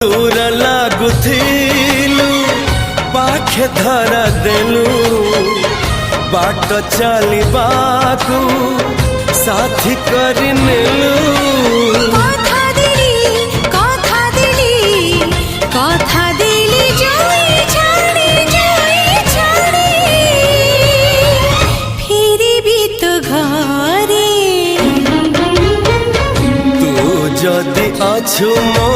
दूर लागुथिलु पाखे धरा देलु बाट चलिबाकू साथी कर नेलु जदि अछु मो